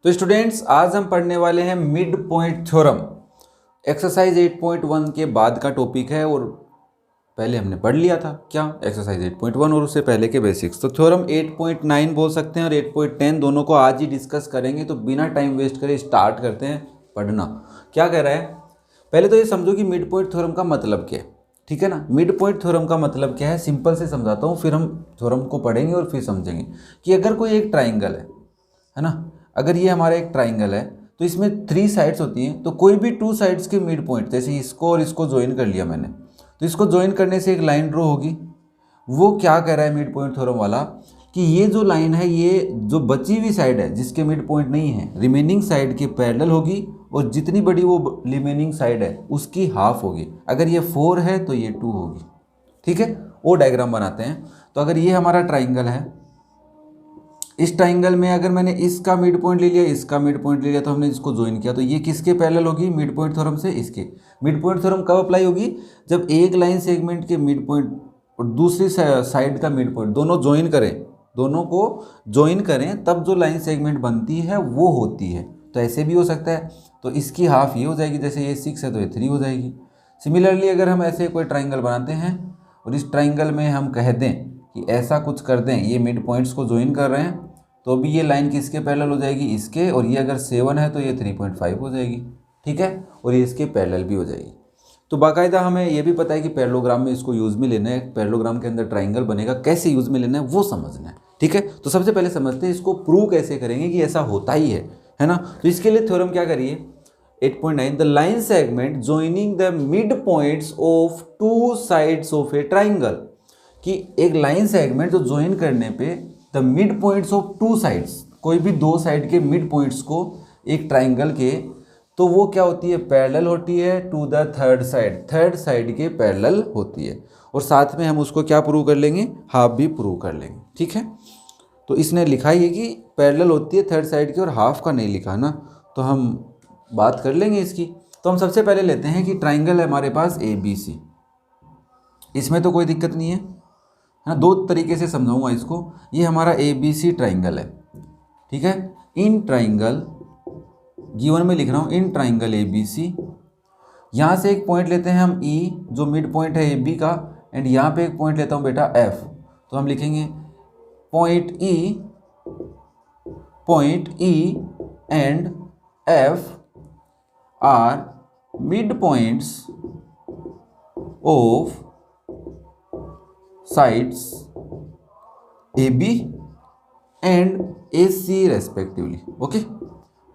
तो स्टूडेंट्स आज हम पढ़ने वाले हैं मिड पॉइंट थ्योरम। एक्सरसाइज 8.1 के बाद का टॉपिक है और पहले हमने पढ़ लिया था क्या एक्सरसाइज 8.1 और उससे पहले के बेसिक्स। तो थ्योरम 8.9 बोल सकते हैं और 8.10 दोनों को आज ही डिस्कस करेंगे। तो बिना टाइम वेस्ट करे स्टार्ट करते हैं पढ़ना। क्या कह रहा है, पहले तो ये समझो कि मिड पॉइंट थ्योरम का मतलब क्या है। ठीक है ना, मिड पॉइंट थ्योरम का मतलब क्या है, सिंपल से समझाता हूँ, फिर हम थ्योरम को पढ़ेंगे और फिर समझेंगे कि अगर कोई एक ट्राइंगल है ना, अगर ये हमारा एक ट्राइंगल है तो इसमें 3 साइड्स होती हैं। तो कोई भी 2 साइड्स के मिड पॉइंट, जैसे इसको और इसको ज्वाइन कर लिया मैंने, तो इसको ज्वाइन करने से एक लाइन ड्रॉ होगी। वो क्या कह रहा है मिड पॉइंट थ्योरम वाला कि ये जो लाइन है ये जो बची हुई साइड है जिसके मिड पॉइंट नहीं है, रिमेनिंग साइड के पैरेलल होगी और जितनी बड़ी वो रिमेनिंग साइड है उसकी हाफ होगी। अगर ये 4 है तो ये 2 होगी। ठीक है, वो डायग्राम बनाते हैं। तो अगर ये हमारा ट्राइंगल है, इस ट्राइंगल में अगर मैंने इसका मिड पॉइंट ले लिया, इसका मिड पॉइंट ले लिया, तो हमने इसको ज्वाइन किया, तो ये किसके पैरेलल होगी, मिड पॉइंट थ्योरम से इसके। मिड पॉइंट थ्योरम कब अप्लाई होगी, जब एक लाइन सेगमेंट के मिड पॉइंट और दूसरी साइड का मिड पॉइंट दोनों ज्वाइन करें, दोनों को ज्वाइन करें, तब जो लाइन सेगमेंट बनती है वो होती है। तो ऐसे भी हो सकता है, तो इसकी हाफ ये हो जाएगी, जैसे ये 6 है तो ये 3 हो जाएगी। सिमिलरली अगर हम ऐसे कोई ट्राइंगल बनाते हैं और इस ट्राइंगल में हम कह दें कि ऐसा कुछ कर दें, ये मिड पॉइंट्स को ज्वाइन कर रहे हैं, तो भी ये लाइन किसके पैरेलल हो जाएगी, इसके। और ये अगर 7 है तो ये 3.5 हो जाएगी। ठीक है, और ये इसके पैरेलल भी हो जाएगी। तो बाकायदा हमें ये भी पता है कि पैरेललोग्राम में इसको यूज़ में लेना है, पैरेललोग्राम के अंदर ट्राइंगल बनेगा, कैसे यूज़ में लेना है वो समझना है। ठीक है, तो सबसे पहले समझते हैं इसको प्रूव कैसे करेंगे कि ऐसा होता ही है ना। तो इसके लिए थ्योरम क्या करिए, 8.9 the line segment joining the mid points of 2 sides of a triangle, कि एक लाइन सेगमेंट जो ज्वाइन करने पे the mid points of 2 sides, कोई भी 2 साइड के मिड पॉइंट्स को एक ट्राइंगल के, तो वो क्या होती है, पैरेलल होती है टू द थर्ड साइड के पैरेलल होती है। और साथ में हम उसको क्या प्रूव कर लेंगे, हाफ भी प्रूव कर लेंगे। ठीक है, तो इसने लिखा ही है कि पैरेलल होती है थर्ड साइड की और हाफ का नहीं लिखा ना, तो हम बात कर लेंगे इसकी। तो हम सबसे पहले लेते हैं कि ट्राइंगल है हमारे पास ABC, इसमें तो कोई दिक्कत नहीं है ना। 2 तरीके से समझाऊंगा इसको। ये हमारा ABC ट्राइंगल है। ठीक है, इन ट्राइंगल गिवन में लिख रहा हूँ, इन ट्राइंगल ABC, यहाँ से एक पॉइंट लेते हैं हम E जो मिड पॉइंट है AB का, एंड यहाँ पे एक पॉइंट लेता हूँ बेटा F। तो हम लिखेंगे point E and F are mid points of sides AB and AC respectively. Okay,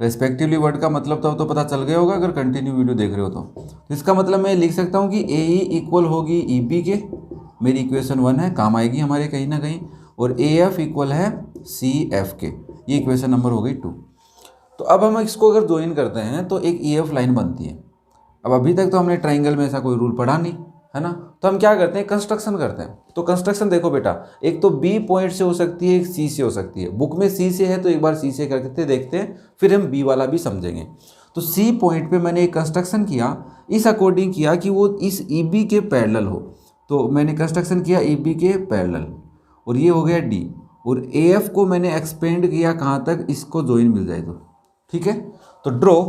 respectively word का मतलब तो पता चल गया होगा अगर कंटिन्यू वीडियो देख रहे हो तो इसका मतलब मैं लिख सकता हूँ कि AE इक्वल होगी EB के, मेरी इक्वेशन 1 है, काम आएगी हमारे कहीं ना कहीं, और AF इक्वल है CF के, ये इक्वेशन नंबर हो गई 2। तो अब हम इसको अगर ज्वाइन करते हैं तो एक EF लाइन बनती है। अब अभी तक तो हमने ट्राइंगल में ऐसा कोई रूल पढ़ा नहीं है ना, तो हम क्या करते हैं, कंस्ट्रक्शन करते हैं। तो कंस्ट्रक्शन देखो बेटा, एक तो B पॉइंट से हो सकती है, एक C से हो सकती है। बुक में C से है तो एक बार C से करके देखते हैं, फिर हम B वाला भी समझेंगे। तो C पॉइंट पे मैंने एक कंस्ट्रक्शन किया, इस अकॉर्डिंग किया कि वो इस EB के पैरेलल हो। तो मैंने कंस्ट्रक्शन किया EB के पैरेलल, और ये हो गया D, और AF को मैंने एक्सपेंड किया कहाँ तक, इसको ज्वाइन मिल जाए तो। ठीक है, तो draw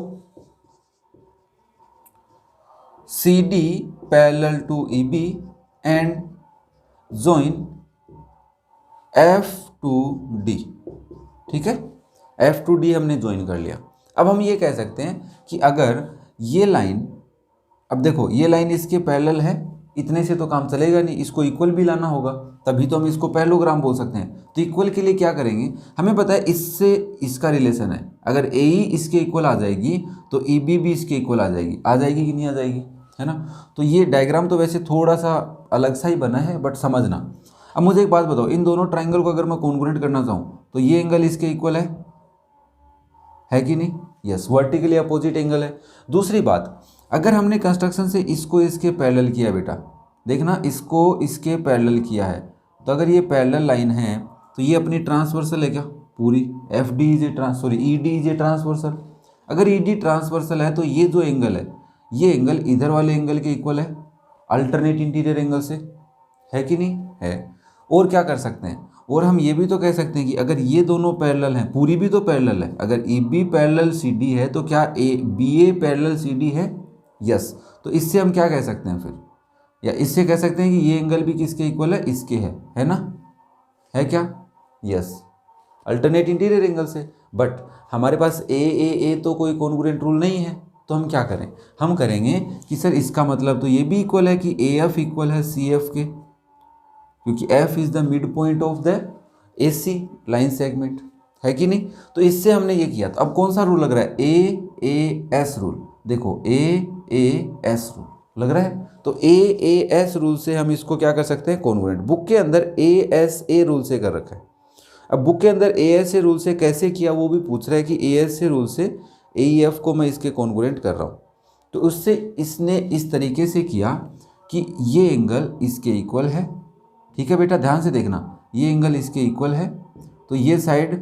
CD parallel to EB and join F to D। ठीक है, F to D हमने ज्वाइन कर लिया। अब हम ये कह सकते हैं कि अगर ये लाइन, अब देखो ये लाइन इसके पैरेलल है, इतने से तो काम चलेगा नहीं, इसको इक्वल भी लाना होगा, तभी तो हम इसको पैरेललोग्राम बोल सकते हैं। तो इक्वल के लिए क्या करेंगे, हमें पता है इससे इसका रिलेशन है, अगर AE इसके इक्वल आ जाएगी तो EB भी इसके इक्वल आ जाएगी कि नहीं आ जाएगी, है ना। तो ये डायग्राम तो वैसे थोड़ा सा अलग सा ही बना है, बट समझना। अब मुझे एक बात बताओ, इन दोनों ट्राइंगल को अगर मैं कॉन्ग्रुएंट करना चाहूँ तो ये एंगल इसके इक्वल है कि नहीं, यस, वर्टिकली अपोजिट एंगल है। दूसरी बात, अगर हमने कंस्ट्रक्शन से इसको इसके पैरेलल किया बेटा, देखना इसको इसके पैरेलल किया है, तो अगर ये पैरेलल लाइन है तो ये अपनी ट्रांसवर्सल है क्या पूरी, ED इज ए ट्रांसवर्सल। अगर ED ट्रांसवर्सल है तो ये जो एंगल है, ये एंगल इधर वाले एंगल के इक्वल है, अल्टरनेट इंटीरियर एंगल से, है कि नहीं है। और क्या कर सकते हैं, और हम ये भी तो कह सकते हैं कि अगर ये दोनों पैरेलल हैं, पूरी भी तो पैरेलल है, अगर A B parallel C D है तो क्या A B A parallel C D है? यस। तो इससे हम क्या कह सकते हैं फिर, या इससे कह सकते हैं कि ये एंगल भी किसके इक्वल है? इसके है ना? है क्या? यस, अल्टरनेट इंटीरियर एंगल से। बट हमारे पास ए तो कोई कॉन्ग्रुएंट रूल नहीं है, तो हम क्या करें? हम करेंगे कि सर इसका मतलब तो ये भी इक्वल है कि ए एफ इक्वल है सी एफ के, क्योंकि F is the mid point of the A C line segment, है कि नहीं? तो इससे हमने ये किया। तो अब कौन सा रूल लग रहा है? A S rule. देखो ए एस रूल लग रहा है, तो ए एस रूल से हम इसको क्या कर सकते हैं? कॉन्ग्रुएंट। बुक के अंदर ए रूल से कर रखा है। अब बुक के अंदर एस रूल से कैसे किया वो भी पूछ रहा है कि एस रूल से एफ को मैं इसके कॉन्ग्रुएंट कर रहा हूँ। तो उससे इसने इस तरीके से किया कि ये एंगल इसके इक्वल है। ठीक है बेटा, ध्यान से देखना, ये एंगल इसके इक्वल है, तो ये साइड,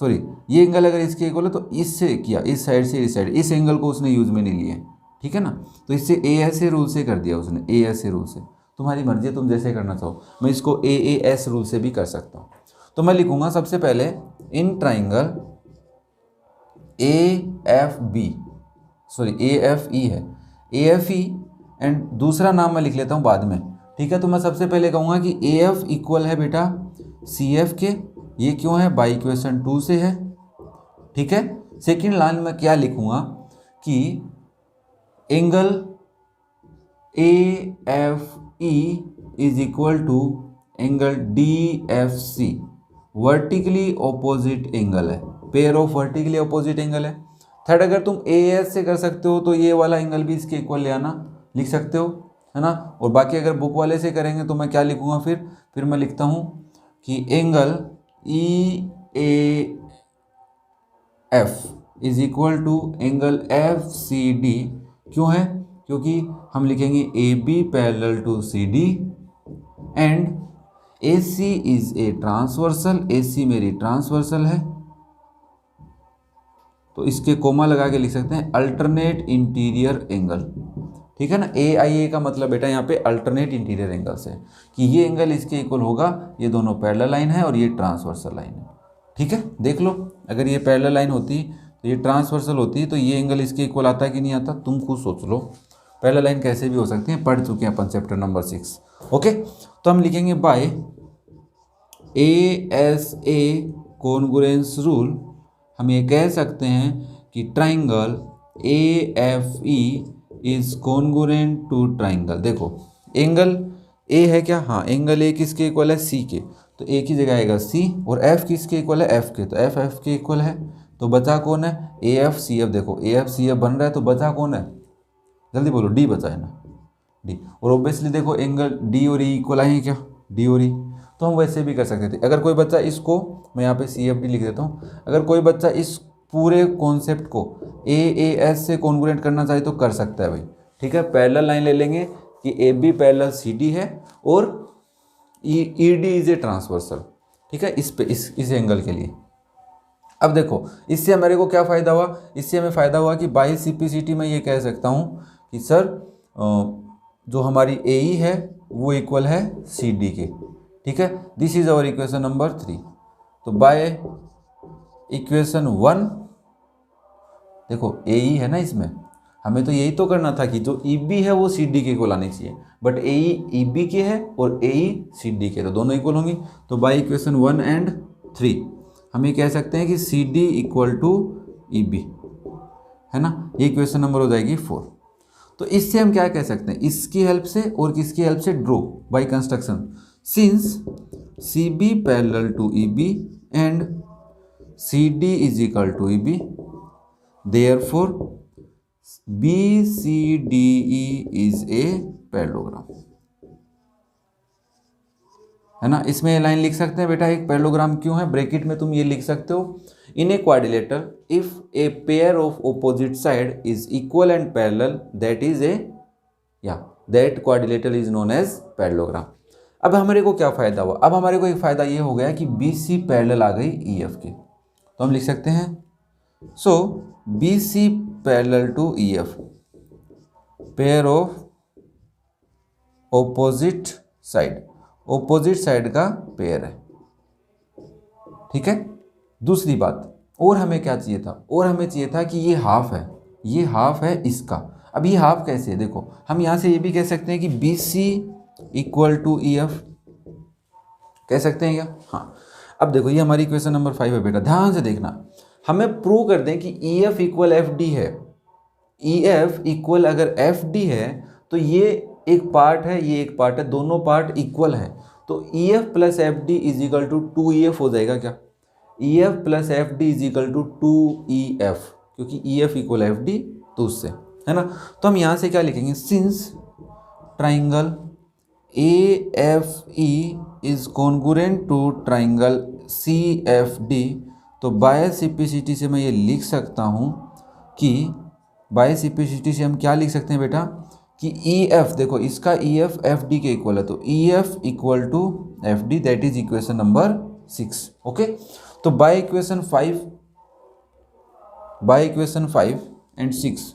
सॉरी, ये एंगल अगर इसके इक्वल है तो इससे किया, इस साइड से इस साइड, इस एंगल को उसने यूज में नहीं लिया है। ठीक है ना? तो इससे ए रूल से कर दिया उसने, ए रूल से। तुम्हारी मर्जी है, तुम जैसे करना चाहो। मैं इसको ए एस रूल से भी कर सकता हूँ। तो मैं लिखूंगा सबसे पहले in triangle A F B, sorry A F E है, ए एफ ई, एंड दूसरा नाम मैं लिख लेता हूँ बाद में। ठीक है, तो मैं सबसे पहले कहूँगा कि ए एफ इक्वल है बेटा सी एफ के। ये क्यों है? बाई इक्वेशन 2 से है। ठीक है, सेकेंड लाइन में क्या लिखूँगा कि angle A F E is equal to angle D F C, vertically opposite angle है, pair of vertically opposite angle है। थर्ड, अगर तुम ए एस से कर सकते हो तो ये वाला एंगल भी इसके इक्वल ले आना, लिख सकते हो, है ना? और बाकी अगर बुक वाले से करेंगे तो मैं क्या लिखूंगा फिर मैं लिखता हूँ कि angle E A F is equal to angle F C D. क्यों है? क्योंकि हम लिखेंगे A B parallel to C D and A C is a transversal, A C मेरी ट्रांसवर्सल है, तो इसके कोमा लगा के लिख सकते हैं अल्टरनेट इंटीरियर एंगल। ठीक है ना? ए आई ए का मतलब बेटा यहाँ पे अल्टरनेट इंटीरियर एंगल से, कि ये एंगल इसके इक्वल होगा, ये दोनों पैरेलल लाइन है और ये ट्रांसवर्सल लाइन है। ठीक है, देख लो, अगर ये पैरेलल लाइन होती तो ये ट्रांसवर्सल होती तो ये एंगल इसके इक्वल आता कि नहीं आता? तुम खुद सोच लो, पैरेलल लाइन कैसे भी हो सकती है, पढ़ चुके हैं अपन चैप्टर नंबर 6। ओके, तो हम लिखेंगे by A S A congruence rule, हम ये कह सकते हैं कि triangle A F E is congruent to triangle. देखो एंगल ए है क्या? हाँ, एंगल ए किसके इक्वल है? सी के, तो ए की जगह आएगा सी, और एफ किसके इक्वल है? एफ के, तो एफ के इक्वल है। तो बचा कौन है? A F C F. देखो ए एफ सी एफ बन रहा है, तो बचा कौन है? जल्दी बोलो, डी बचा है ना? डी। और ऑब्वियसली देखो एंगल डी और ई इक्वल आए हैं क्या? डी और ई। तो हम वैसे भी कर सकते थे। अगर कोई बच्चा इसको, मैं यहाँ पे सी एफ डी लिख देता हूँ, अगर कोई बच्चा इस पूरे कॉन्सेप्ट को ए एस से कॉन्ग्रुएंट करना चाहे तो कर सकता है भाई। ठीक है, पैरेलल लाइन ले लेंगे कि A B parallel C D है और E D is a transversal. ठीक है, इस पे इस एंगल के लिए। अब देखो इससे हमारे को क्या फ़ायदा हुआ? इससे हमें फ़ायदा हुआ कि बाई सिम्प्लिसिटी में ये कह सकता हूँ कि सर जो हमारी ए ई है वो इक्वल है सी डी के। ठीक है, this is our equation number 3। तो बाय इक्वेशन 1, देखो ए ई है ना, इसमें हमें तो यही तो करना था कि जो ई बी है वो सी डी के इक्वल आनी चाहिए, बट ए ई बी के है और ए ई सी डी के, तो दोनों इक्वल होंगी। तो बाय इक्वेशन 1 एंड 3 हम ये कह सकते हैं कि C D equal to E B, है ना? ये इक्वेशन नंबर हो जाएगी 4। तो इससे हम क्या कह सकते हैं? इसकी हेल्प से और किसकी हेल्प से? Draw by construction, since C B parallel to E B and C D is equal to E B, therefore B C D E is a parallelogram, है ना? इसमें लाइन लिख सकते हैं बेटा, एक पैरेललोग्राम क्यों है? ब्रैकेट में तुम ये लिख सकते हो, in a quadrilateral if a pair of opposite side is equal and parallel that is a, या that quadrilateral is known as parallelogram. अब हमारे को क्या फ़ायदा हुआ? अब हमारे को एक फ़ायदा ये हो गया कि बी सी पैरेलल आ गई ई एफ के, तो हम लिख सकते हैं so B C parallel to E F, pair of opposite side, opposite side का पेयर है। ठीक है। दूसरी बात, और हमें क्या चाहिए था, और हमें चाहिए था कि ये हाफ है, ये हाफ है इसका। अब ये हाफ कैसे है, देखो हम यहाँ से ये भी कह सकते हैं कि B C equal to E F, कह सकते हैं क्या? हाँ। अब देखो ये हमारी इक्वेशन नंबर 5 है बेटा, ध्यान से देखना। हमें प्रूव कर दें कि E F equal F D है। ई एफ इक्वल अगर एफ डी है तो ये एक पार्ट है, ये एक पार्ट है, दोनों पार्ट इक्वल है। तो E F plus F D is equal to 2EF हो जाएगा क्या? E F plus F D is equal to 2EF, क्योंकि E F equal F D तो उससे, है ना। तो हम यहाँ से क्या लिखेंगे, since triangle A F E is congruent to triangle C F D, तो बाय सिम्प्लिसिटी से मैं ये लिख सकता हूँ कि बाय सिम्प्लिसिटी से हम क्या लिख सकते हैं बेटा कि ई एफ, देखो इसका ई एफ एफ डी के इक्वल है, तो E F equal to F D, that is equation number 6। Okay, तो by equation 5 and 6,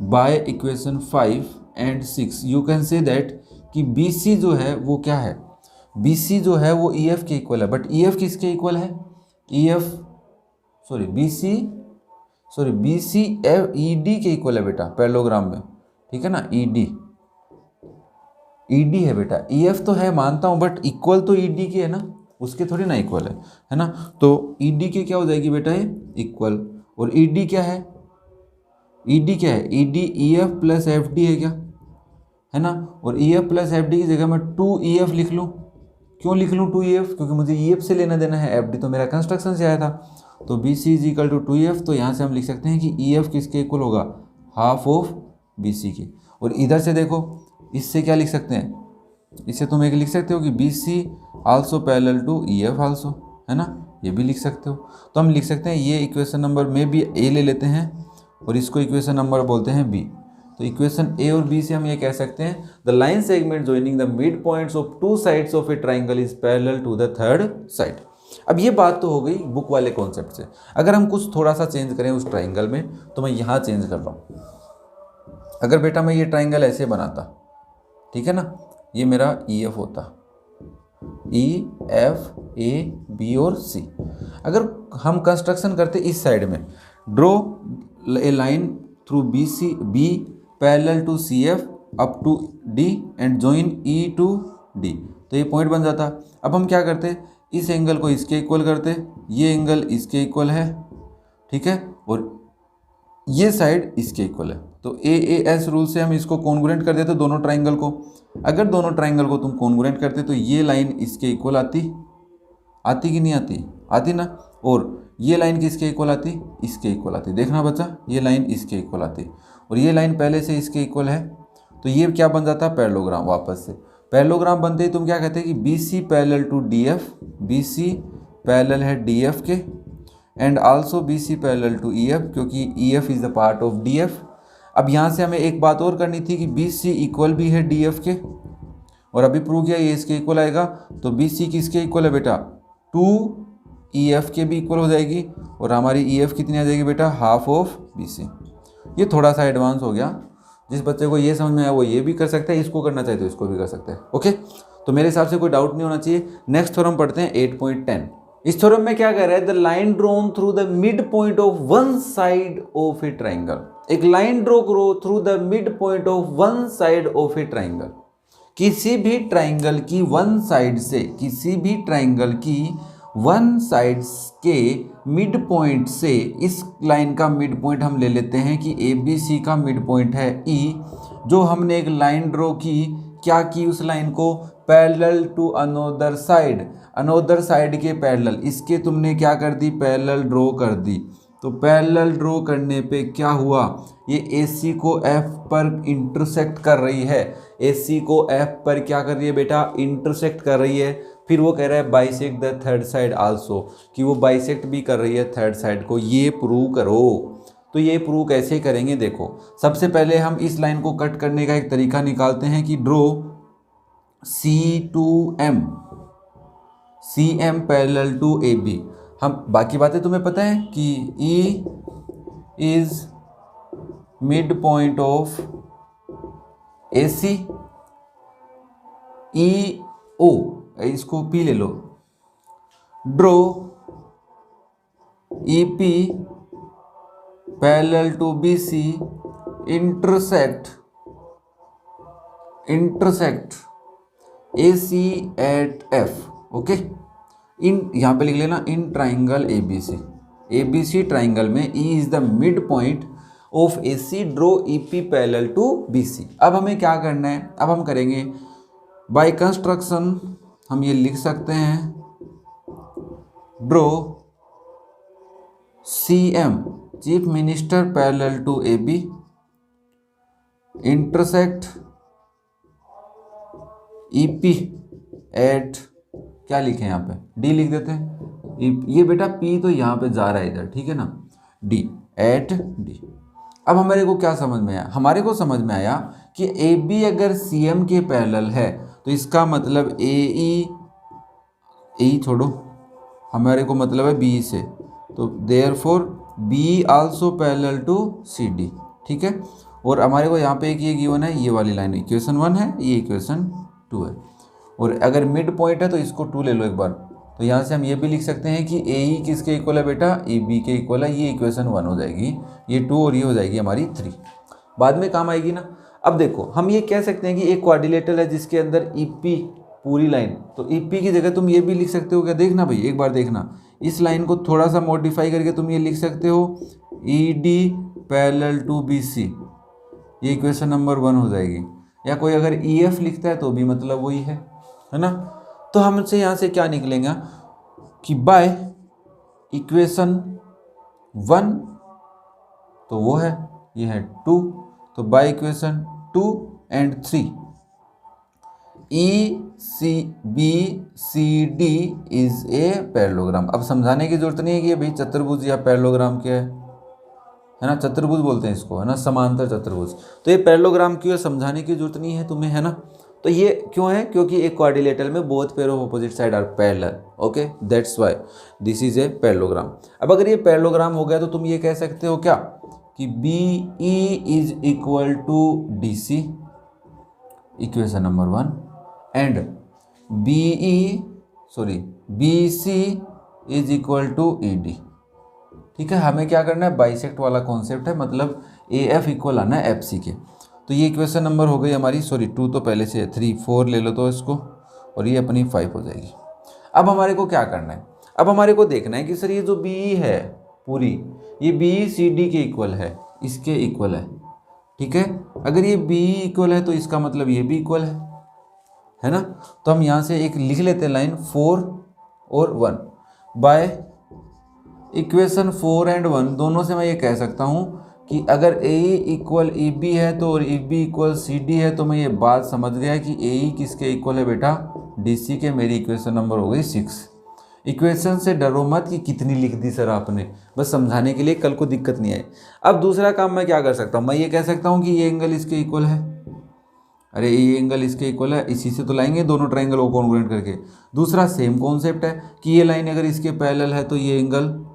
by equation 5 and 6 you can say that कि बी सी जो है वो क्या है, बी सी जो है वो ई एफ के इक्वल है। बट ई एफ किसके इक्वल है, E F sorry B C F E D के इक्वल है बेटा पैरेललोग्राम में, ठीक है ना। ई डी है बेटा, ई एफ तो है मानता हूँ बट इक्वल तो ई डी के है ना, उसके थोड़ी ना इक्वल है ना। तो ई डी के क्या हो जाएगी बेटा ये इक्वल, और ई डी क्या है, ई डी क्या है, E D E F plus F D है क्या, है ना। और ई एफ प्लस एफ डी की जगह मैं 2EF लिख लूँ। क्यों लिख लूँ 2EF, क्योंकि मुझे ई एफ से लेना देना है, एफ डी तो मेरा कंस्ट्रक्शन से आया था। तो B C is equal to 2EF, तो यहाँ से हम लिख सकते हैं कि ई एफ किसके इक्वल होगा, हाफ ऑफ बी सी के। और इधर से देखो, इससे क्या लिख सकते हैं, इससे तुम एक लिख सकते हो कि B C also parallel to E F also, है ना, ये भी लिख सकते हो। तो हम लिख सकते हैं ये इक्वेशन नंबर में भी ए ले लेते हैं और इसको इक्वेशन नंबर बोलते हैं बी। तो इक्वेशन ए और बी से हम ये कह सकते हैं the line segment joining the mid points of two sides of a triangle is parallel to the third side. अब ये बात तो हो गई बुक वाले कॉन्सेप्ट से। अगर हम कुछ थोड़ा सा चेंज करें उस ट्राइंगल में, तो मैं यहाँ चेंज कर रहा हूँ। अगर बेटा मैं ये ट्राइंगल ऐसे बनाता, ठीक है ना, ये मेरा ई एफ होता, ई एफ ए बी और सी। अगर हम कंस्ट्रक्शन करते इस साइड में, draw a line through B C B parallel to C F up to D and join E to D, तो ये पॉइंट बन जाता। अब हम क्या करते, इस एंगल को इसके इक्वल करते, ये एंगल इसके इक्वल है, ठीक है, और ये साइड इसके इक्वल है। तो ए एस रूल से हम इसको कॉन्ग्रुएंट कर देते दोनों ट्राइंगल को। अगर दोनों ट्राइंगल को तुम कॉन्ग्रुएंट करते तो ये लाइन इसके इक्वल आती कि नहीं आती, आती ना। और ये लाइन किसके इक्वल आती, इसके इक्वल आती। देखना बच्चा, ये लाइन इसके इक्वल आती और ये लाइन पहले से इसके इक्वल है, तो ये क्या बन जाता, पैरेललोग्राम। वापस से पैरेललोग्राम बनते ही तुम क्या कहते हैं कि B C parallel to D F, B C parallel है डी एफ के, and also B C parallel to E F, क्योंकि E F is the part of D F. अब यहाँ से हमें एक बात और करनी थी कि बी सी इक्वल भी है डी एफ के, और अभी प्रूव किया ये इसके इक्वल आएगा। तो बी सी किसके इक्वल है बेटा, 2EF के भी इक्वल हो जाएगी, और हमारी EF कितनी आ जाएगी बेटा, हाफ ऑफ बी सी। ये थोड़ा सा एडवांस हो गया, जिस बच्चे को ये समझ में आया वो ये भी कर सकता है, इसको करना चाहे तो इसको भी कर सकते हैं। ओके, तो मेरे हिसाब से कोई डाउट नहीं होना चाहिए। नेक्स्ट थ्योरम पढ़ते हैं 8.10। इस थ्योरम में क्या कह रहा है, the line drawn through the mid point of one side of a triangle. एक लाइन ड्रॉ करो through the mid point of one side of a triangle. किसी भी ट्राइंगल की वन साइड से, किसी भी ट्राइंगल की वन साइड के मिड पॉइंट से, इस लाइन का मिड पॉइंट हम ले लेते हैं कि ए बी सी का मिड पॉइंट है ई। जो हमने एक लाइन ड्रॉ की, क्या की, उस लाइन को parallel to another side, another side के पैरेलल, इसके तुमने क्या कर दी, पैरेलल ड्रॉ कर दी। तो पैरेलल ड्रॉ करने पे क्या हुआ, ये AC को F पर इंटरसेक्ट कर रही है, AC को F पर क्या कर रही है बेटा, इंटरसेक्ट कर रही है। फिर वो कह रहा है bisect the third side also, कि वो बाइसेक्ट भी कर रही है थर्ड साइड को, ये प्रूव करो। तो ये प्रूव कैसे करेंगे, देखो सबसे पहले हम इस लाइन को कट करने का एक तरीका निकालते हैं कि draw C2M, CM parallel to AB। हम बाकी बातें तुम्हें पता है कि E is mid point of AC, EO, इसको P ले लो, draw EP parallel to BC intersect AC at F। Okay, यहाँ पे लिख लेना इन ट्राइंगल ABC ट्राइंगल में E is the mid point of AC, draw EP parallel to BC। अब हमें क्या करना है, अब हम करेंगे बाय कंस्ट्रक्शन, हम ये लिख सकते हैं draw CM chief minister parallel to AB intersect EP at, क्या लिखे यहाँ पे D लिख देते हैं, ये बेटा P तो यहाँ पे जा रहा है इधर, ठीक है ना, D एट D। अब हमारे को क्या समझ में आया, हमारे को समझ में आया कि AB अगर CM के पैरेलल है तो इसका मतलब AE छोड़ो, हमारे को मतलब है B से, तो therefore B also parallel to CD, ठीक है। और हमारे को यहाँ पे एक ये गिवन है, ये वाली लाइन इक्वेशन 1 है, ये इक्वेशन 2 है, और अगर मिड पॉइंट है तो इसको 2 ले लो एक बार, तो यहाँ से हम ये भी लिख सकते हैं कि AE किसके इक्वल है बेटा, AB के इक्वल है, ये इक्वेशन 1 हो जाएगी, ये 2 और ये हो जाएगी हमारी 3, बाद में काम आएगी ना। अब देखो हम ये कह सकते हैं कि एक क्वाड्रिलेटरल है जिसके अंदर EP पूरी लाइन, तो EP की जगह तुम ये भी लिख सकते हो क्या, देखना भाई एक बार देखना, इस लाइन को थोड़ा सा मॉडिफाई करके तुम ये लिख सकते हो ED पैरेलल टू BC, ये इक्वेशन नंबर 1 हो जाएगी। या कोई अगर EF लिखता है तो भी मतलब वही है ना। तो हमसे यहाँ से क्या निकलेगा कि बाय इक्वेशन 1 तो वो है, ये है 2, तो by equation 2 and 3 ECBCD is a parallelogram. अब समझाने की जरूरत नहीं है कि ये भाई चतुर्भुज या पैरेललोग्राम क्या है ना, चतुर्भुज बोलते हैं इसको, है ना, समांतर चतुर्भुज। तो ये पैरेललोग्राम क्यों है, समझाने की जरूरत नहीं है तुम्हें, है ना। तो ये क्यों है, क्योंकि एक क्वाड्रिलेटरल में both pair of opposite side are parallel, okay, that's why this is a parallelogram. अब अगर ये पैरेललोग्राम हो गया तो तुम ये कह सकते हो क्या कि BE is equal to DC, equation number 1, and BC is equal to ED, ठीक है। हमें क्या करना है, बाइसेक्ट वाला कॉन्सेप्ट है, मतलब AF इक्वल आना है FC के। तो ये इक्वेशन नंबर हो गई हमारी, 2 तो पहले से है, 3 4 ले लो तो इसको, और ये अपनी 5 हो जाएगी। अब हमारे को क्या करना है, अब हमारे को देखना है कि सर ये जो BE है पूरी, ये BE CD के इक्वल है, इसके इक्वल है, ठीक है। अगर ये BE इक्वल है तो इसका मतलब ये भी इक्वल है ना। तो हम यहाँ से एक लिख लेते हैं लाइन 4 और 1, बाय इक्वेशन 4 एंड 1 दोनों से मैं ये कह सकता हूँ कि अगर AE इक्वल EB है तो और EB इक्वल CD है, तो मैं ये बात समझ गया कि AE किसके इक्वल है बेटा, DC के। मेरी इक्वेशन नंबर हो गई 6। इक्वेशन से डरो मत कि कितनी लिख दी सर आपने, बस समझाने के लिए, कल को दिक्कत नहीं आए। अब दूसरा काम मैं क्या कर सकता हूँ, मैं ये कह सकता हूँ कि ये एंगल इसके इक्वल है, अरे ये एंगल इसके इक्वल है, इसी से तो लाएंगे दोनों ट्राइंगल को कॉन्ग्रुएंट करके। दूसरा सेम कॉन्सेप्ट है कि ये लाइन अगर इसके पैरेलल है तो ये एंगल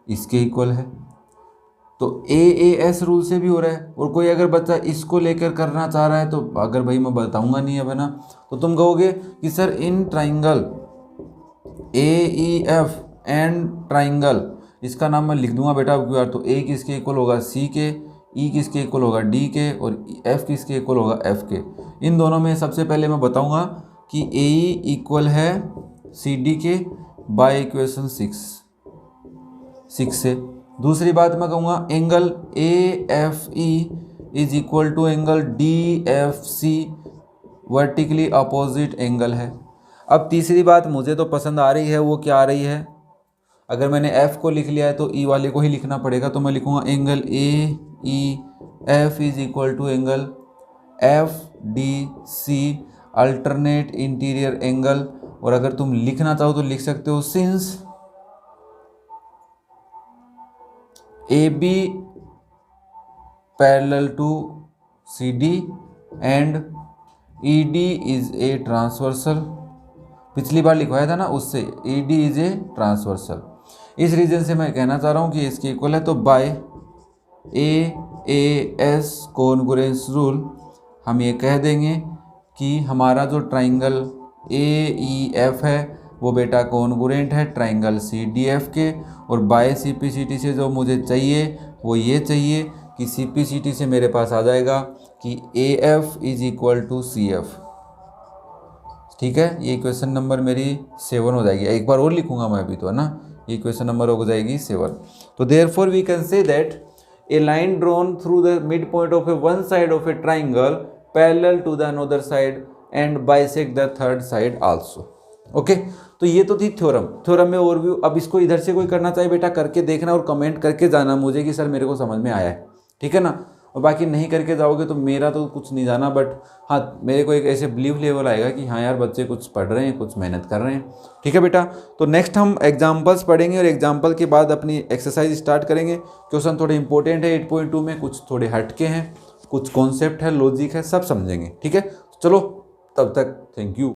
इसके इक्वल है, तो AAS रूल से भी हो रहा है। और कोई अगर बच्चा इसको लेकर करना चाह रहा है तो अगर भाई मैं बताऊंगा नहीं अब, है ना, तो तुम कहोगे कि sir in triangle AEF and triangle, इसका नाम मैं लिख दूंगा बेटा अब की बार, तो A किसके इक्वल होगा C के, E किसके इक्वल होगा D के, और F किसके इक्वल होगा F के। इन दोनों में सबसे पहले मैं बताऊंगा कि AE इक्वल है CD के बाय इक्वेशन 6 से। दूसरी बात मैं कहूँगा angle AFE is equal to angle DFC, vertically opposite angle है। अब तीसरी बात मुझे तो पसंद आ रही है, वो क्या आ रही है, अगर मैंने F को लिख लिया है तो E वाले को ही लिखना पड़ेगा, तो मैं लिखूँगा angle AEF is equal to angle FDC, alternate interior angle. और अगर तुम लिखना चाहो तो लिख सकते हो since AB parallel to CD and ED is a transversal, पिछली बार लिखवाया था ना उससे, ED इज ए ट्रांसवर्सल। इस रीजन से मैं कहना चाह रहा हूँ कि इसके इक्वल है, तो बाय AAS कॉन्ग्रुएंस रूल हम ये कह देंगे कि हमारा जो ट्राइंगल AEF है वो बेटा कॉन्ग्रुएंट है ट्राइंगल CDF के, और बाय CPCT से जो मुझे चाहिए वो ये चाहिए कि CPCT से मेरे पास आ जाएगा कि AF is equal to CF। ठीक है, ये क्वेश्चन नंबर मेरी 7 हो जाएगी। एक बार और लिखूंगा मैं अभी तो, है ना, ये क्वेश्चन नंबर हो जाएगी 7। तो therefore we can say that a line drawn through the mid point of a one side of a triangle parallel to the another side and bisect the third side also. Okay, तो ये तो थी theorem में overview. अब इसको इधर से कोई करना चाहिए बेटा करके देखना और कमेंट करके जाना मुझे कि सर मेरे को समझ में आया है, ठीक है ना। और बाकी नहीं करके जाओगे तो मेरा तो कुछ नहीं जाना, बट हाँ मेरे को एक ऐसे बिलीव लेवल आएगा कि हाँ यार बच्चे कुछ पढ़ रहे हैं, कुछ मेहनत कर रहे हैं। ठीक है बेटा, तो नेक्स्ट हम एग्जाम्पल्स पढ़ेंगे और एग्जाम्पल के बाद अपनी एक्सरसाइज स्टार्ट करेंगे। क्वेश्चन थोड़े इंपॉर्टेंट है 8.2 में, कुछ थोड़े हटके हैं, कुछ कॉन्सेप्ट है, लॉजिक है, सब समझेंगे। ठीक है, चलो तब तक थैंक यू।